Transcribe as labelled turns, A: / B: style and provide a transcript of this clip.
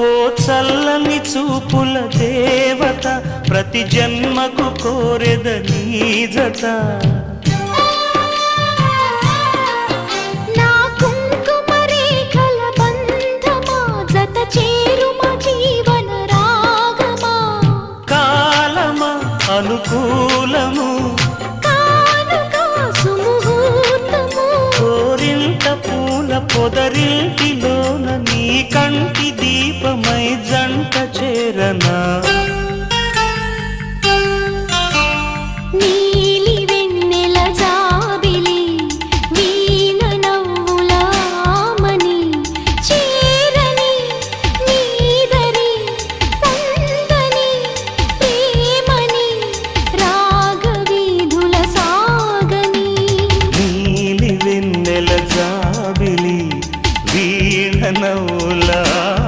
A: ఓ చల్లని చూపుల దేవత ప్రతి జన్మకు కోరెద నీ జత
B: నా కుంకుమ రేఖల బంధమా జత చే